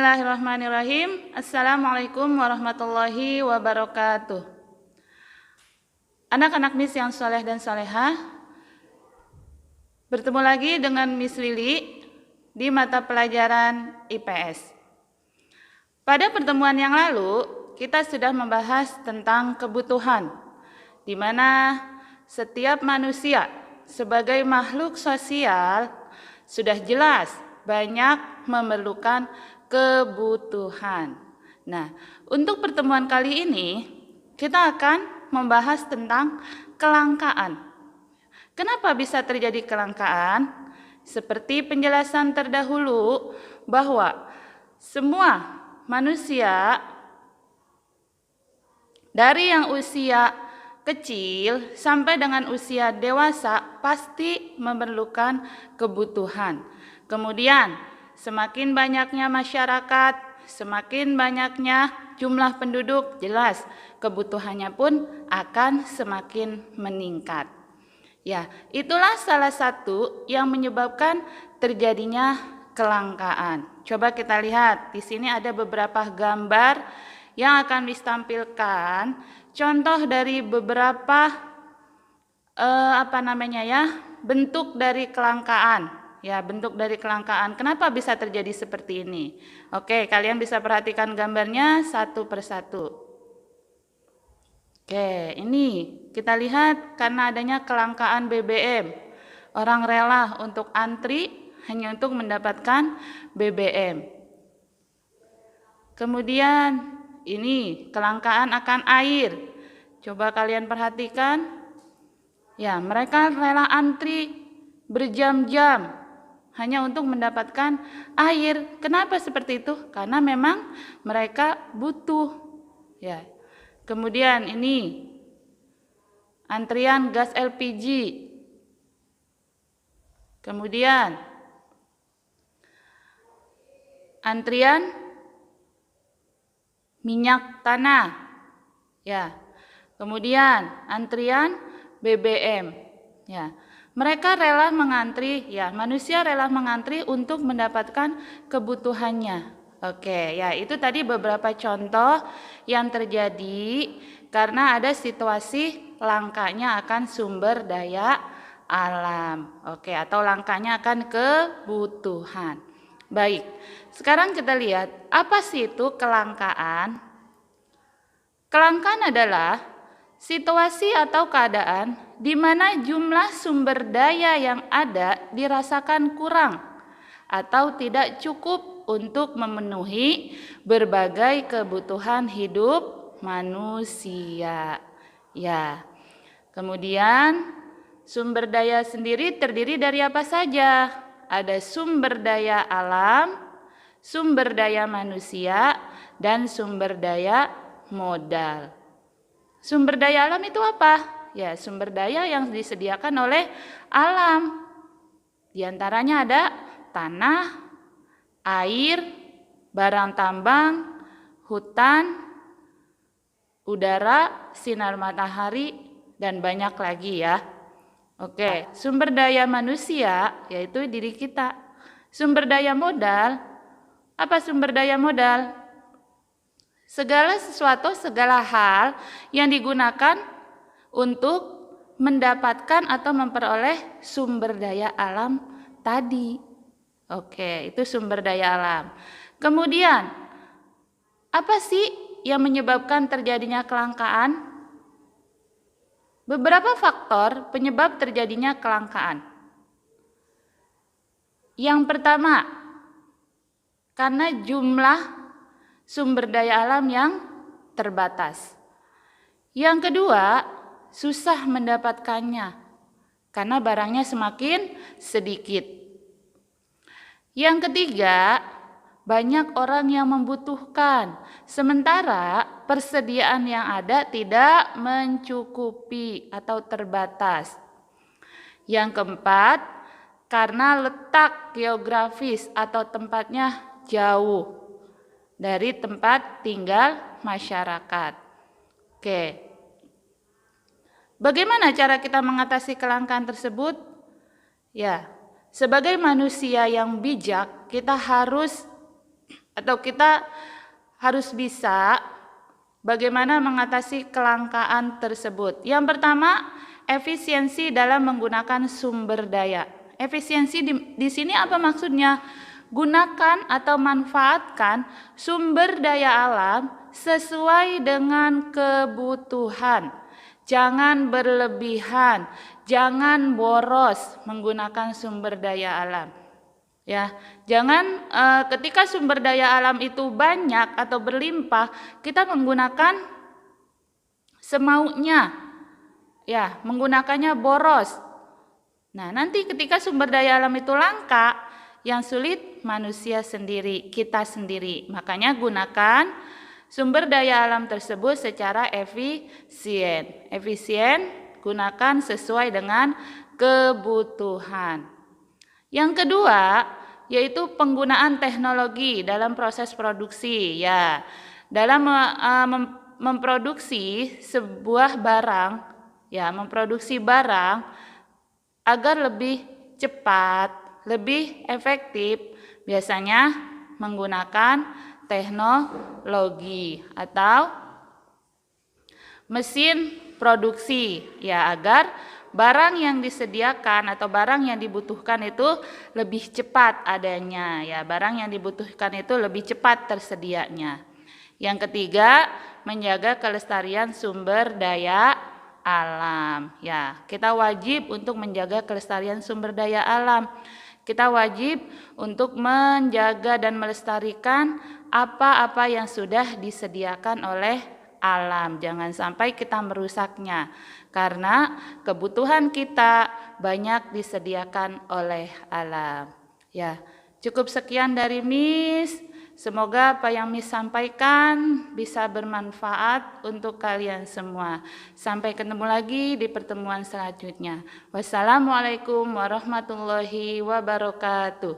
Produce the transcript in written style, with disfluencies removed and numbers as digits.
Bismillahirrahmanirrahim. Assalamualaikum warahmatullahi wabarakatuh. Anak-anak Miss yang soleh dan solehah, bertemu lagi dengan Miss Lili di mata pelajaran IPS. Pada pertemuan yang lalu, kita sudah membahas tentang kebutuhan, di mana setiap manusia sebagai makhluk sosial sudah jelas banyak memerlukan kebutuhan. Nah, untuk pertemuan kali ini kita akan membahas tentang kelangkaan. Kenapa bisa terjadi kelangkaan? Seperti penjelasan terdahulu bahwa semua manusia dari yang usia kecil sampai dengan usia dewasa pasti memerlukan kebutuhan. Kemudian semakin banyaknya masyarakat, semakin banyaknya jumlah penduduk, jelas kebutuhannya pun akan semakin meningkat. Ya, itulah salah satu yang menyebabkan terjadinya kelangkaan. Coba kita lihat, di sini ada beberapa gambar yang akan ditampilkan. Contoh dari beberapa bentuk dari kelangkaan. Ya, bentuk dari kelangkaan. Kenapa bisa terjadi seperti ini? Oke, kalian bisa perhatikan gambarnya satu persatu. Oke, ini kita lihat karena adanya kelangkaan BBM. Orang rela untuk antri hanya untuk mendapatkan BBM. Kemudian ini kelangkaan akan air. Coba kalian perhatikan. Ya, mereka rela antri berjam-jam hanya untuk mendapatkan air. Kenapa seperti itu? Karena memang mereka butuh. Ya. Kemudian ini antrian gas LPG. Kemudian antrian minyak tanah. Ya. Kemudian antrian BBM. Ya. Mereka rela mengantri, ya, manusia rela mengantri untuk mendapatkan kebutuhannya. Oke, ya, itu tadi beberapa contoh yang terjadi karena ada situasi langkanya akan sumber daya alam. Oke, atau langkanya akan kebutuhan. Baik, sekarang kita lihat apa sih itu kelangkaan? Kelangkaan adalah situasi atau keadaan di mana jumlah sumber daya yang ada dirasakan kurang atau tidak cukup untuk memenuhi berbagai kebutuhan hidup manusia. Ya. Kemudian sumber daya sendiri terdiri dari apa saja? Ada sumber daya alam, sumber daya manusia, dan sumber daya modal. Sumber daya alam itu apa? Ya, sumber daya yang disediakan oleh alam. Di antaranya ada tanah, air, barang tambang, hutan, udara, sinar matahari, dan banyak lagi ya. Oke, sumber daya manusia yaitu diri kita. Sumber daya modal, apa sumber daya modal? Segala sesuatu, segala hal yang digunakan untuk mendapatkan atau memperoleh sumber daya alam tadi. Oke, itu sumber daya alam. Kemudian, apa sih yang menyebabkan terjadinya kelangkaan? Beberapa faktor penyebab terjadinya kelangkaan. Yang pertama, karena jumlah sumber daya alam yang terbatas. Yang kedua, susah mendapatkannya karena barangnya semakin sedikit. Yang ketiga, banyak orang yang membutuhkan, sementara persediaan yang ada tidak mencukupi atau terbatas. Yang keempat, karena letak geografis atau tempatnya jauh dari tempat tinggal masyarakat. Oke. Bagaimana cara kita mengatasi kelangkaan tersebut? Ya, sebagai manusia yang bijak, kita harus atau kita harus bisa bagaimana mengatasi kelangkaan tersebut. Yang pertama, efisiensi dalam menggunakan sumber daya. Efisiensi di sini apa maksudnya? Gunakan atau manfaatkan sumber daya alam sesuai dengan kebutuhan. Jangan berlebihan, jangan boros menggunakan sumber daya alam. Ya, jangan ketika sumber daya alam itu banyak atau berlimpah, kita menggunakan semaunya. Ya, menggunakannya boros. Nah, nanti ketika sumber daya alam itu langka, yang sulit manusia sendiri, kita sendiri. Makanya gunakan sumber daya alam tersebut secara efisien. Efisien, gunakan sesuai dengan kebutuhan. Yang kedua, yaitu penggunaan teknologi dalam proses produksi. Ya, dalam memproduksi sebuah barang, ya, memproduksi barang agar lebih cepat, lebih efektif, biasanya menggunakan teknologi atau mesin produksi, ya, agar barang yang disediakan atau barang yang dibutuhkan itu lebih cepat adanya, ya, barang yang dibutuhkan itu lebih cepat tersedianya. Yang ketiga, menjaga kelestarian sumber daya alam. Ya, kita wajib untuk menjaga kelestarian sumber daya alam. Kita wajib untuk menjaga dan melestarikan apa-apa yang sudah disediakan oleh alam. Jangan sampai kita merusaknya, karena kebutuhan kita banyak disediakan oleh alam. Ya, cukup sekian dari Miss. Semoga apa yang Miss sampaikan bisa bermanfaat untuk kalian semua. Sampai ketemu lagi di pertemuan selanjutnya. Wassalamualaikum warahmatullahi wabarakatuh.